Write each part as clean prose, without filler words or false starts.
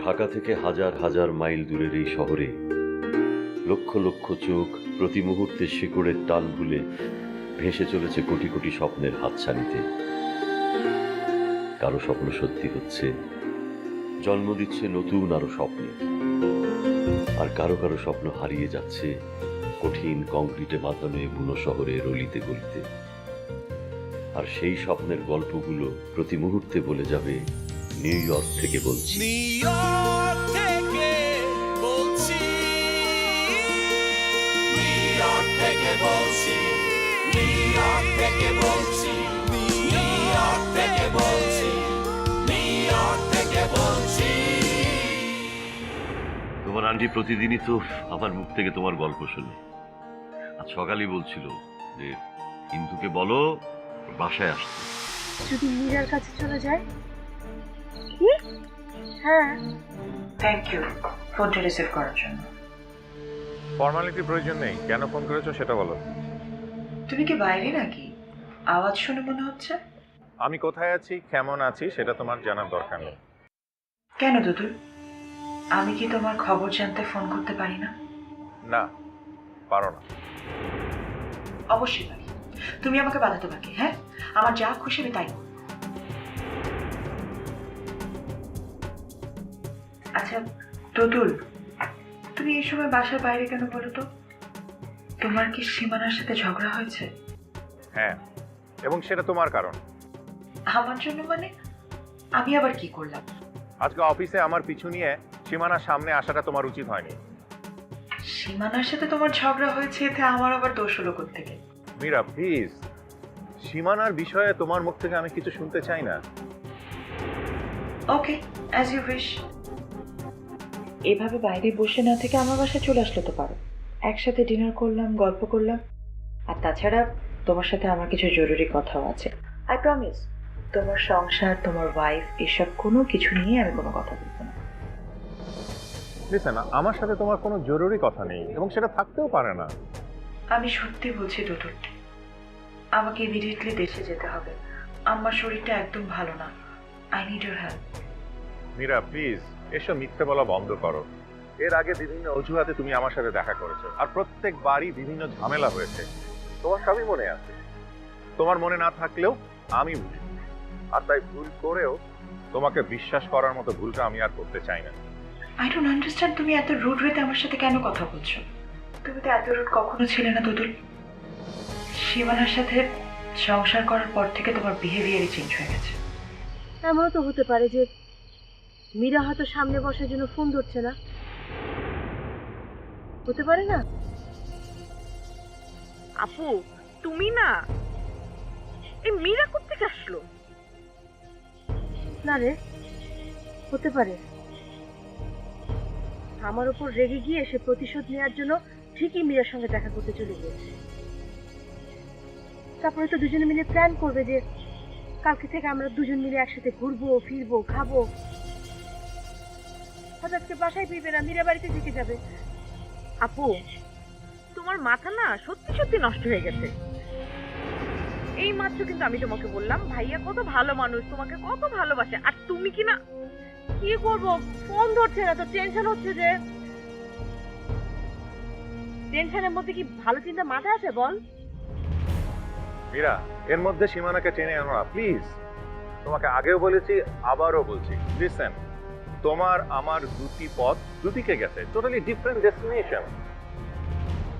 ঢাকা থেকে হাজার হাজার মাইল দূরের এই শহরে লক্ষ লক্ষ চোখ প্রতি মুহূর্তে শিকড়ের টান ভুলে ভেসে চলেছে কোটি কোটি স্বপ্নের হাতছানিতে। কারো স্বপ্ন সত্যি হচ্ছে, জন্ম দিচ্ছে নতুন আরো স্বপ্নে, আর কারো কারো স্বপ্ন হারিয়ে যাচ্ছে কঠিন কংক্রিটে বাঁধানো এই বুনো শহরের অলিতে গলিতে। আর সেই স্বপ্নের গল্পগুলো প্রতি মুহূর্তে বলে যাবে নিউ ইয়র্ক থেকে বলছি। তোমার আন্টি প্রতিদিনই তো আমার মুখ থেকে তোমার গল্প শুনে। আজ সকালেই বলছিল যে ইন্দুকে বলো বাসায় আসতে। যদি মীরার কাছে চলে যায়? কি? হ্যাঁ। থ্যাংক ইউ ফোনটা রিসিভ করার জন্য। ফর্মালিটির প্রয়োজন নেই, কেন ফোন করেছো সেটা বলো। তুমি কি বাইরে নাকি? আওয়াজ শুনে মনে হচ্ছে। আমি কোথায় আছি, কেমন আছি সেটা তোমার জানার দরকার নেই। কেন দুদুল, আমি কি তোমার খবর জানতে ফোন করতে পারি না? না, পারো না। অবশ্যই পারি। তুমি আমাকে বাধাতে পারবে? হ্যাঁ, আমার যা খুশি আমি তাই করব। আচ্ছা দুদুল, তুমি এই সময় বাসার বাইরে কেন বলো তো? তোমার কি সীমানার সাথে ঝগড়া হয়েছে? হ্যাঁ, এবং সেটা তোমার কারণ। আমার জন্য মানে? আমি আবার কি করলাম? আজকে অফিসে আমার পিছু নিয়ে সীমানার সামনে আসাটা তোমার উচিত হয়নি। সীমানার সাথে তোমার ঝগড়া হয়েছে, এতে আমার আবার দোষ হলো কোত্থেকে? মীরা প্লিজ, সীমানার বিষয়ে তোমার মুখ থেকে আমি কিছু শুনতে চাই না। ওকে, অ্যাজ ইউ উইশ। এভাবে বাইরে বসে না থেকে আমার বাসায় চলে আসলে তো পারো। একসাথে ডিনার করলাম, গল্প করলাম। আর তাছাড়া তোমার সাথে আমার কিছু জরুরি কথাও আছে। আই প্রমিস, তোমার সংসার, তোমার ওয়াইফ, এসব কোনো কিছু নিয়ে আমি কোনো কথা বলবো না। লিসেন, আমার সাথে তোমার কোনো জরুরি কথা নেই এবং সেটা থাকতেও পারে না। আমি সত্যি বলছি দুদুল, আমাকে ইমিডিয়েটলি দেশে যেতে হবে। আমার শরীরটা একদম ভালো না। I need your help. Meera please, এসব মিথ্যে বলা বন্ধ করো। এর আগে বিভিন্ন অজুহাতে তুমি আমার সাথে দেখা করেছো, আর প্রত্যেকবারই বিভিন্ন ঝামেলা হয়েছে। তোমার সবই মনে আছে। তোমার মনে না থাকলেও আমি বুঝি, আর তাই ভুল করেও তোমাকে বিশ্বাস করার মতো ভুলটা আমি আর করতে চাই না। আই ডোন্ট আন্ডারস্ট্যান্ড, তুমি এত রুড হইতে আমার সাথে কেন কথা বলছো? তুমি তো এত রুড কখনো ছিলে না দুদুল। সীমানার সাথে সংসার করার পর থেকে তোমার বিহেভিয়ারই চেঞ্জ হয়ে গেছে। এমনও তো হতে পারে যে মীরা হয়তো সামনে বসার জন্য ফোন ধরছে না। হতে পারে না? আপু তুমি না, এই মীরা কোত্থেকে আসলো? না রে, হতে পারে আমার উপর রেগে গিয়ে সে প্রতিশোধ নেওয়ার জন্য ঠিকই মীরার সঙ্গে দেখা করতে চলে গিয়েছে। তারপরে তো দুজনে মিলে প্ল্যান করবে যে কালকে থেকে আমরা দুজন মিলে একসাথে ঘুরবো, ফিরবো, খাবো। হঠাৎ বাসায় ফিরবে না, মীরা বাড়িতে থেকে যাবে। আপু তোমার মাথা না সত্যি সত্যি নষ্ট হয়ে গেছে। এই মাত্র কিন্তু আমি তোমাকে বললাম ভাইয়া কত ভালো মানুষ, তোমাকে কত ভালোবাসে, আর তুমি কি না। কি করবো, ফোন ধরছে না তো টেনশন হচ্ছে। যে টেনশনের মধ্যে কি ভালো চিন্তা মাথায় আসে বল? মীরা, এর মধ্যে সীমানাকে টেনে আনো না প্লিজ। তোমাকে আগেও বলেছি, আবারও বলছি, লিসেন, তোমার আমার দুটি পথ দুদিকে গেছে, টোটালি ডিফারেন্ট ডেস্টিনেশন।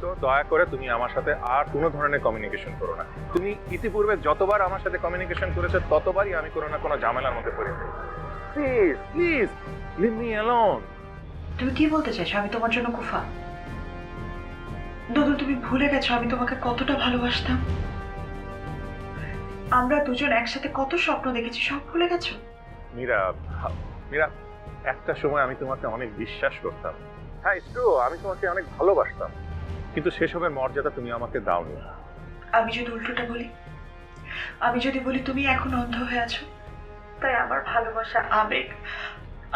তো দয়া করে তুমি আমার সাথে আর কোনো ধরনের কমিউনিকেশন করো না। তুমি ইতিপূর্বে যতবার আমার সাথে কমিউনিকেশন করেছো ততবারই আমি কোনো না কোনো ঝামেলার মধ্যে পড়েছি। Please please leave me alone. তুমি কি বলতে চাইছো? আমি তোমার জন্য কুফা? দুদুল, তুমি ভুলে গেছো আমি তোমাকে কতটা ভালোবাসতাম। আমরা দুজন একসাথে কত স্বপ্ন দেখেছি, সব ভুলে গেছো? মীরা, মীরা, একটা সময় আমি তোমাকে অনেক বিশ্বাস করতাম। হ্যাঁ, ইটস ট্রু, আমি তোমাকে অনেক ভালোবাসতাম, কিন্তু সেসবের মর্যাদা তুমি আমাকে দাওনি। আমি যদি উল্টোটা বলি, আমি যদি বলি তুমি এখন অন্ধ হয়ে আছো, তাই আমার ভালোবাসা, আবেগ,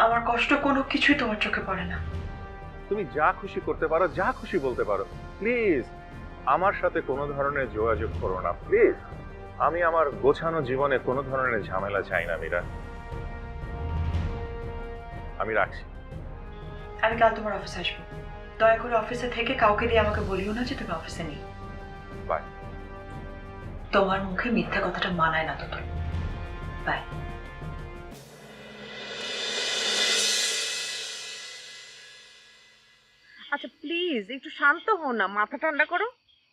আমার কষ্ট কোনো কিছুই তোমার চোখে পড়ে না। তুমি যা খুশি করতে পারো, যা খুশি বলতে পারো, প্লিজ আমার সাথে কোনো ধরনের যোগাযোগ করো না প্লিজ। আমি আমার গোছানো জীবনে কোনো ধরনের ঝামেলা চাই না মীরা। আমি রাখছি। আমি কাল তোমার অফিসে আসবো। দয়া করে অফিসে থেকে কাউকে দিয়ে আমাকে বলিও না যে তুমি অফিসে নেই। বাই। তোমার মুখে মিথ্যা কথাটা মানায় না তো। বাই। আচ্ছা প্লিজ একটু শান্ত হও না, মাথা ঠান্ডা করো।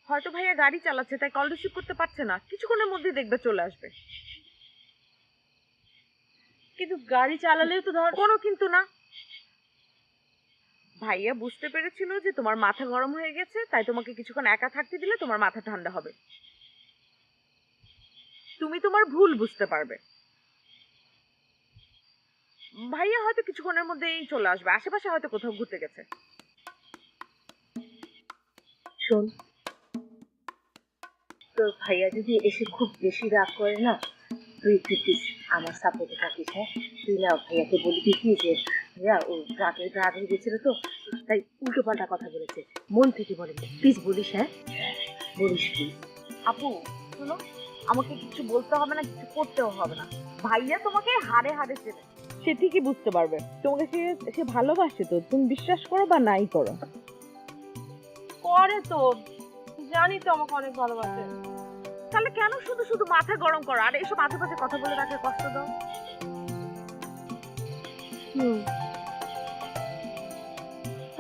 হয়তো ভাইয়া গাড়ি চালাচ্ছে তাই কল রিসিভ করতে পারছে না, কিছুক্ষণের মধ্যেই দেখবে চলে আসবে। কিন্তু গাড়ি চালালেও তো ধর। কোনো কিন্তু না, ভাইয়া বুঝতে পেরেছিল যে তোমার মাথা গরম হয়ে গেছে, তাই তোমাকে কিছুক্ষণ একা থাকতে দিলে তোমার মাথা ঠান্ডা হবে। তুমি তোমার ভুল বুঝতে পারবে। ভাইয়া হয়তো কিছুক্ষণের মধ্যেই চলে আসবে, আশেপাশে হয়তো কোথাও ঘুরতে গেছে। শোন, তোর ভাইয়া যদি এসে খুব বেশি রাগ করে না, তুই একটু প্লিজ আমার সাপোর্টে থাকিস। হ্যাঁ, তুই না ভাইয়াকে বলবি কি যে ভাইয়া ও রাগ হয়ে গেছিল তো, তাই উল্টো পাল্টা কথা বলেছে, মন থেকে বলে প্লিজ বলিস। হ্যাঁ বলিস প্লিজ। আপু শোনো, আমাকে কিছু বলতে হবে না, কিছু করতেও হবে না। ভাইয়া তোমাকে হাড়ে হাড়ে চেনে, সে ঠিকই বুঝতে পারবে তোমাকে। সে ভালোবাসে তো, তুমি বিশ্বাস করো বা নাই করো। করে তো, জানি তো আমাকে অনেক ভালোবাসে। তাহলে কেন শুধু শুধু মাথা গরম করো আর এসব মাঝে মাঝে কথা বলে তাকে কষ্ট দাও?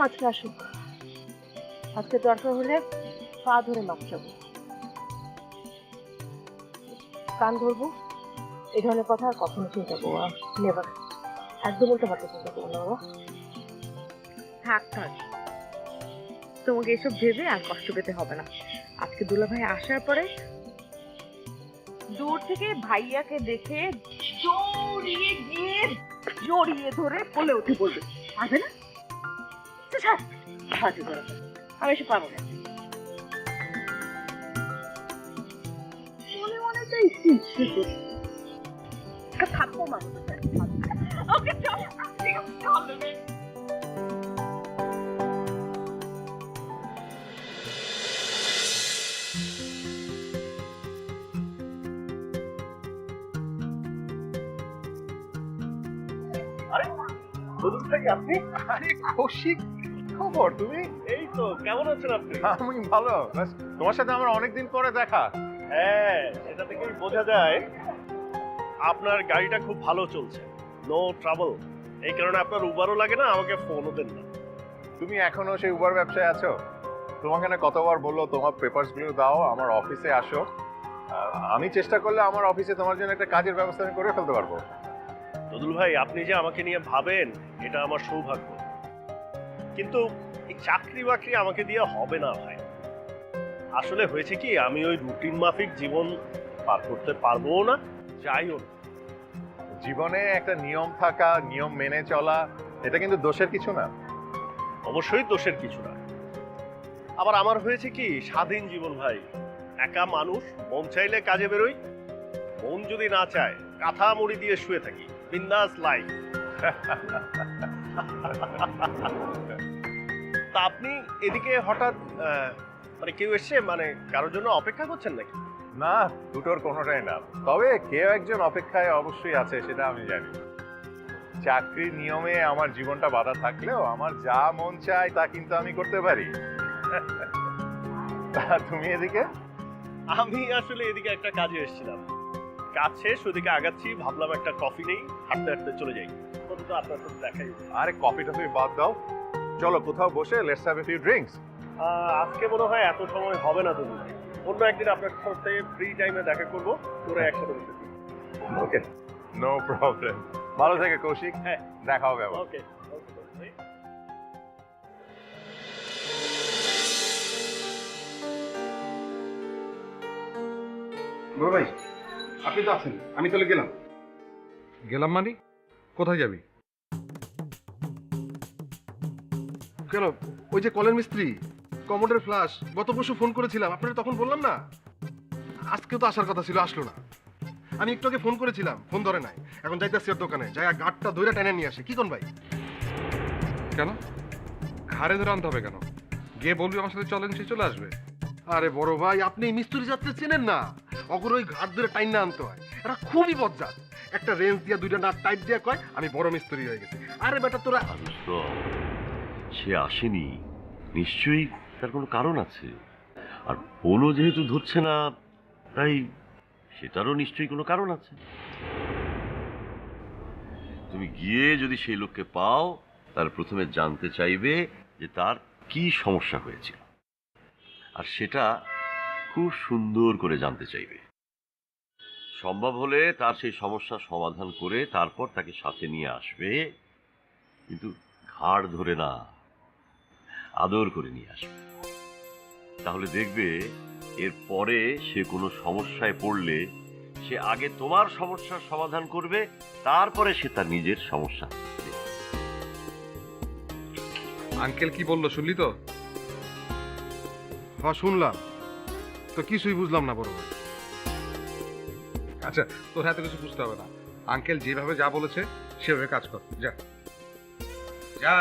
আজকে আসুক, আজকে দরকার হলে পা ধরে মাপ চাবো, কান ধরবো, এই ধরনের কথা আর কখনো চিন্তা করবো না। নেভার, একদম উল্টো পাল্টা চিন্তা করবো না বাবা। থাক থাক, তোমাকে এসব ভেবে আর কষ্ট পেতে হবে না। আজকে দুলা ভাই আসার পরে দূর থেকে ভাইয়াকে দেখে জড়িয়ে গিয়ে জড়িয়ে ধরে কোলে উঠে পড়বে, পারবে না? ছাড়, সাহায্য করো, আমি এসে পারবো না। মনে মনে তো ইচ্ছে করছে থাকবো মানুষ। ওকে চল, চল। আপনি? আরে কৌশিক, খবর? তুমি? এই তো, কেমন আছেন আপনি? আমি ভালো। ব্যাস, তোমার সাথে আমার অনেকদিন পরে দেখা। হ্যাঁ, এটা থেকেই বোঝা যায় আপনার গাড়িটা খুব ভালো চলছে, নো ট্রাবল। এই কারণে আপনার উবারও লাগে না, আমাকে ফোনও দেন না। তুমি এখনো সেই উবার ব্যবসায় আছো? তোমাকে না কতবার বললো তোমার পেপারস গুলো দাও, আমার অফিসে আসো। আমি চেষ্টা করলে আমার অফিসে তোমার জন্য একটা কাজের ব্যবস্থা আমি করে ফেলতে পারবো। দদুল ভাই, আপনি যে আমাকে নিয়ে ভাবেন এটা আমার সৌভাগ্য, কিন্তু এই চাকরি বাকরি আমাকে দিয়ে হবে না ভাই। আসলে হয়েছে কি, আমি ওই রুটিন মাফিক জীবন পার করতে পারবো না, যাইও না। জীবনে একটা নিয়ম থাকা, নিয়ম মেনে চলা, এটা কিন্তু দোষের কিছু না। অবশ্যই দোষের কিছু না। আবার আমার হয়েছে কি, স্বাধীন জীবন ভাই। একা মানুষ, মন চাইলে কাজে বেরোই, মন যদি না চায় কাঁথা মুড়ি দিয়ে শুয়ে থাকি, বিন্দাস লাইফ। তা আপনি এদিকে হঠাৎ মানে কেউ এসছে, মানে কারোর জন্য অপেক্ষা করছেন নাকি? না, দুটোর কোনোটাই না। তবে কেউ একজন অপেক্ষায় অবশ্যই আছে, সেটা আমি জানি। চাকরির নিয়মে আমার জীবনটা বাধা থাকলেও আমার যা মন চায় তা কিন্তু আমি করতে পারি। তা তুমি এদিকে? আমি আসলে এদিকে একটা কাজে এসেছিলাম, কাজ শেষ ওদিকে আগাচ্ছি, ভাবলাম একটা কফি নেই, হাঁটতে হাঁটতে চলে যাই। তো আপনার সাথে দেখাই। আরে কফি টফি বাদ দাও, চলো কোথাও বসে let's have a few drinks. আজকে মনে হয় এত সময় হবে না, তুমি অন্য একদিন আপনার সাথে ফ্রি টাইমে দেখা করবো, তোরা একসাথে বসে। ওকে, নো প্রবলেম। ভালো থেকে কৌশিক। হ্যাঁ, দেখা হবে আবার। ওকে। বড় ভাই, আপনি তো আছেন, আমি চলে গেলাম। গেলাম মানে? কোথায় যাবি? কেন, ওই যে কলের মিস্ত্রি, কমোডের ফ্লাশ, গত পরশু ফোন করেছিলাম, আপনারা তখন বললাম না? আজকেও তো আসার কথা ছিল, আসলো না। আমি একটু আগে ফোন করেছিলাম, ফোন ধরে নাই। এখন যাইতেছি ওর দোকানে, যাই গাড়টা ধরে টেনে নিয়ে আসে। কি কোন ভাই? কেন ঘাড়ে ধরে আনতে হবে কেন? গিয়ে বলবি আমার সাথে চলেন, সে চলে আসবে। আরে বড় ভাই, আপনি এই মিস্ত্রি যাত্রা চেনেন না? অগর ওই ঘাট ধরে টাইন না আনতে হয়, এরা খুবই বজ্জাত। একটা রেঞ্জ দিয়া দুইটা নাট টাইট দিয়া কয় আমি বড় মিস্ত্রি হয়ে গেছি। আরে বেটা তোরা সে আসেনি, নিশ্চয়ই তার কোনো কারণ আছে। আর ফোনও যেহেতু ধরছে না, তাই সেটারও নিশ্চয়ই কোনো কারণ আছে। তুমি গিয়ে যদি সেই লোককে পাও, তার প্রথমে জানতে চাইবে যে তার কি সমস্যা হয়েছিল, আর সেটা খুব সুন্দর করে জানতে চাইবে। সম্ভব হলে তার সেই সমস্যার সমাধান করে তারপর তাকে সাথে নিয়ে আসবে, কিন্তু ঘাড় ধরে না, আদর করে নিয়ে আসবে। তাহলে দেখবে এরপরে সে কোনো সমস্যায় পড়লে সে আগে তোমার সমস্যার সমাধান করবে, তারপরে সে তার নিজের সমস্যা দেখবে। আঙ্কেল কি বললো শুনলি তো? হ্যাঁ শুনলাম, তো কিছুই বুঝলাম না বড় ভাই। আচ্ছা, তোর হাতে কিছু বুঝতে হবে না। আঙ্কেল যেভাবে যা বলেছে সেভাবে কাজ কর, যা যা।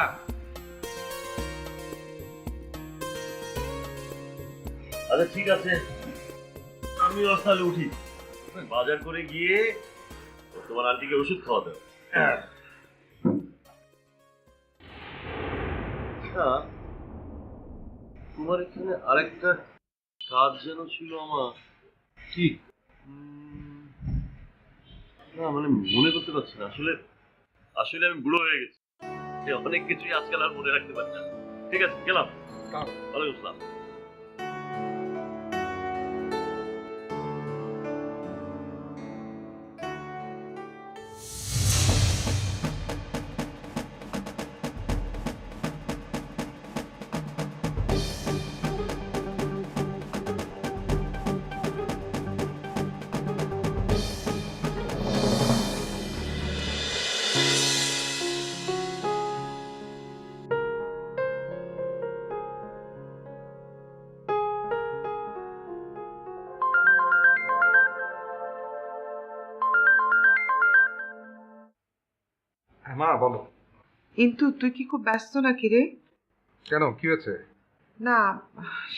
আচ্ছা ঠিক আছে, আমি তাহলে উঠি। বাজার করে গিয়ে তোমার আন্টিকে ওষুধ খাওয়াতে হবে। আচ্ছা, তোমার এখানে আরেকটা কাজ যেন ছিল আমার। কি? না মানে মনে করতে পারছি না। আসলে আসলে আমি বুড়ো হয়ে গেছি, অনেক কিছুই আজকাল আর মনে রাখতে পারি না। ঠিক আছে, গেলাম। ওয়ালাইকুম আসসালাম। হ্যাঁ মা বলো। কিন্তু তুই কি খুব ব্যস্ত নাকি রে? কেন, কি হয়েছে? না,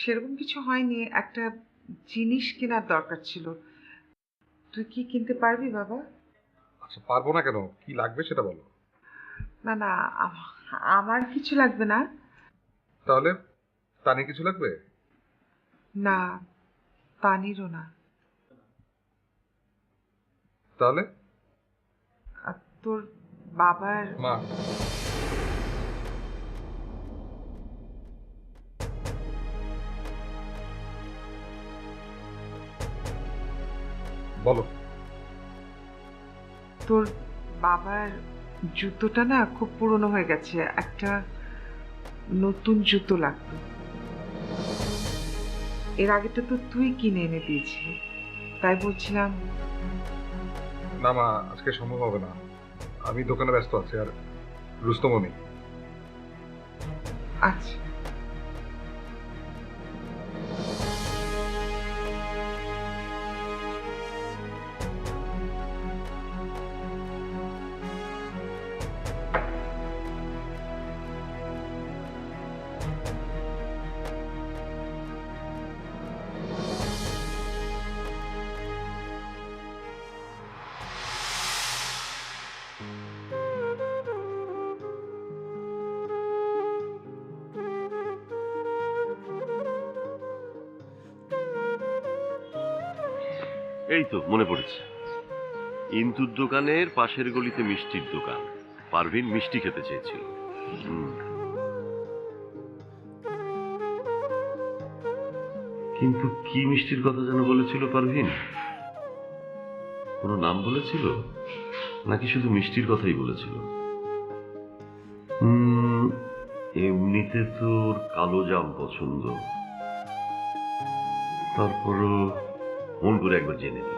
সেরকম কিছু হয়নি, একটা জিনিস কেনার দরকার ছিল। তুই কি কিনতে পারবি বাবা? আচ্ছা পারবো না কেন, কি লাগবে সেটা বলো। না না, আমার কিছু লাগবে না। তাহলে তানি কিছু লাগবে? না, তানিরও না। তাহলে আর তোর বাবার। মা, বলো। তোর বাবার জুতোটা না খুব পুরনো হয়ে গেছে, একটা নতুন জুতো লাগবে। এর আগেটা তো তুই কিনে এনে দিয়েছিলি, তাই বলছিলাম। না মা, আজকে সম্ভব হবে না, আমি দোকানে ব্যস্ত আছি, আর রুস্তমও নেই। আচ্ছা। এই তো মনে পড়েছে, ইন্তুর দোকানের পাশের গলিতে মিষ্টির দোকান। পারভিন মিষ্টি খেতে চেয়েছিল। কিন্তু কি মিষ্টির কথা যেন বলেছিল পারভিন? কোনো নাম বলেছিল নাকি শুধু মিষ্টির কথাই বলেছিল? এমনিতে তোর কালো জাম পছন্দ, তারপরও মন করে একবার জেনে নি।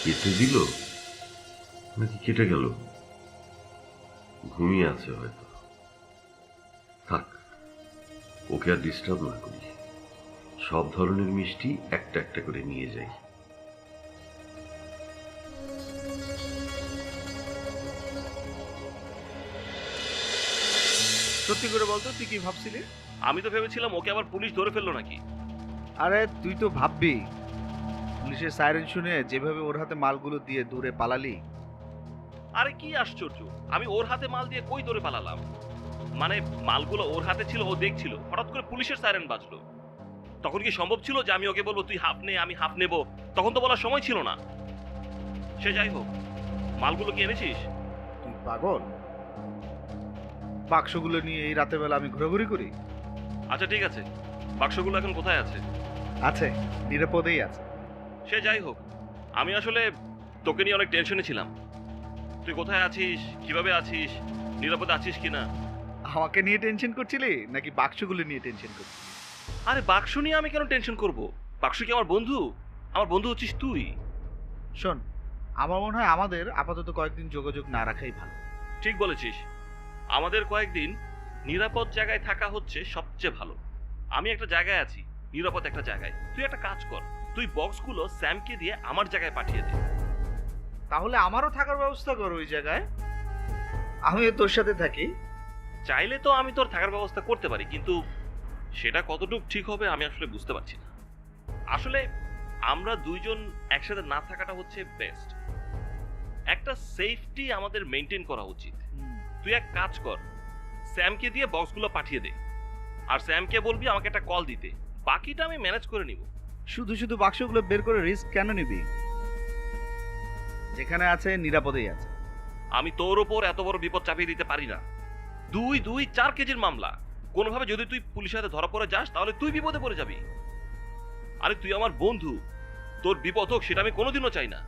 কেটে দিল নাকি কেটে গেল? ঘুমিয়ে আছে হয়তো। থাক, ওকে আর ডিস্টার্ব না করি। সব ধরনের মিষ্টি একটা একটা করে নিয়ে যাই। সত্যি করে বলতো তুই কি ভাবছিলি? আমি তো ভেবেছিলাম ওকে আবার পুলিশ ধরে ফেললো নাকি। আরে তুই তো ভাববি পুলিশের সাইরেন শুনে যেভাবে ওর হাতে মালগুলো দিয়ে দূরে পালালি। আরে কি আশ্চর্য, আমি ওর হাতে মাল দিয়ে কই ধরে পালালাম? মানে মালগুলো ওর হাতে ছিল, ও দেখছিল, হঠাৎ করে পুলিশের সাইরেন বাজলো। তখন কি সম্ভব ছিল যে আমি ওকে বলবো তুই হাফ নে আমি হাফ নেব? তখন তো বলার সময় ছিল না। সে যাই হোক, মালগুলো কি এনেছিস? তুই পাগল? বাক্সগুলো নিয়ে এই রাতের বেলা আমি ঘোরাঘুরি করি? আচ্ছা ঠিক আছে, বাক্সগুলো এখন কোথায় আছে? আছে, নিরাপদেই আছে। সে যাই হোক, আমি আসলে তোকে নিয়ে অনেক টেনশনে ছিলাম। তুই কোথায় আছিস, কিভাবে আছিস, নিরাপদে আছিস কিনা। আমাকে নিয়ে টেনশন করছিলি নাকি বাক্সগুলো নিয়ে টেনশন করছিলি? আরে বাক্স নিয়ে আমি কেন টেনশন করব? বাক্স কি আমার বন্ধু? আমার বন্ধু হচ্ছিস তুই। শোন, আমার মনে হয় আমাদের আপাতত কয়েকদিন যোগাযোগ না রাখাই ভালো। ঠিক বলেছিস, আমাদের কয়েকদিন নিরাপদ জায়গায় থাকা হচ্ছে সবচেয়ে ভালো। আমি একটা জায়গায় আছি, নিরাপদ একটা জায়গায়। তুই একটা কাজ কর, তুই বক্সগুলো স্যামকে দিয়ে আমার জায়গায় পাঠিয়ে দে। তাহলে আমারও থাকার ব্যবস্থা কর ওই জায়গায়, আমিও তোর সাথে থাকি। চাইলে তো আমি তোর থাকার ব্যবস্থা করতে পারি, কিন্তু সেটা কতটুকু ঠিক হবে আমি আসলে বুঝতে পারছি না। আসলে আমরা দুইজন একসাথে না থাকাটা হচ্ছে বেস্ট। একটা সেফটি আমাদের মেনটেন করা উচিত। তুই এক কাজ কর, স্যামকে দিয়ে বক্সগুলো পাঠিয়ে দে, আর স্যামকে বলবি আমাকে একটা কল দিতে। বাকিটা আমি ম্যানেজ করে নিব। শুধু শুধু বাক্সগুলো বের করে রিস্ক কেন নিবি? যেখানে আছে নিরাপদেই আছে। আমি তোর ওপর এত বড় বিপদ চাপিয়ে দিতে পারি না। 4 কেজির মামলা, কোনোভাবে যদি তুই পুলিশের হাতে ধরা পড়ে যাস তাহলে তুই বিপদে পড়ে যাবি। আরে তুই আমার বন্ধু, তোর বিপদ হোক সেটা আমি কোনোদিনও চাই না।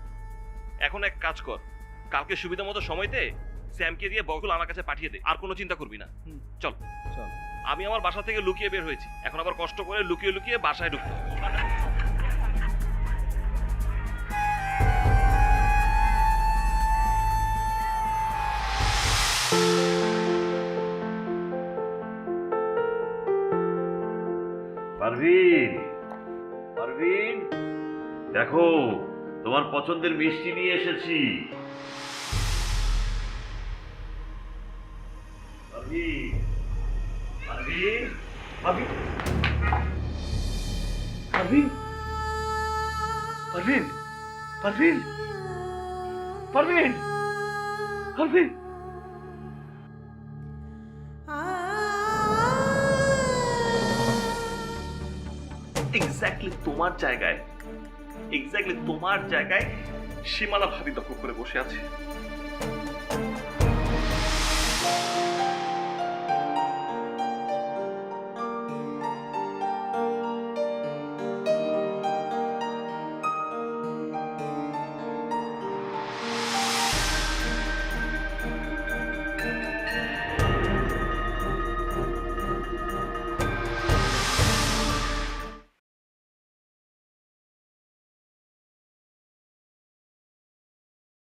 এখন এক কাজ কর, কালকে সুবিধা মতো সময়তে স্যামকে দিয়ে বক্সগুলো আমার কাছে পাঠিয়ে দে, আর কোনো চিন্তা করবি না। চল চল। আমি আমার বাসা থেকে লুকিয়ে বের হয়েছি, এখন আবার কষ্ট করে লুকিয়ে লুকিয়ে বাসায় ঢুকতে হবে। পারভিন, পারভিন, দেখো তোমার পছন্দের মিষ্টি নিয়ে এসেছি। পারভিন, পারভিন, পারভিন, পারভিন, পারভিন, পারভিন, পারভিন, পারভিন। এক্স্যাক্টলি তোমার জায়গায় সীমানা ভাবি দখল করে বসে আছে।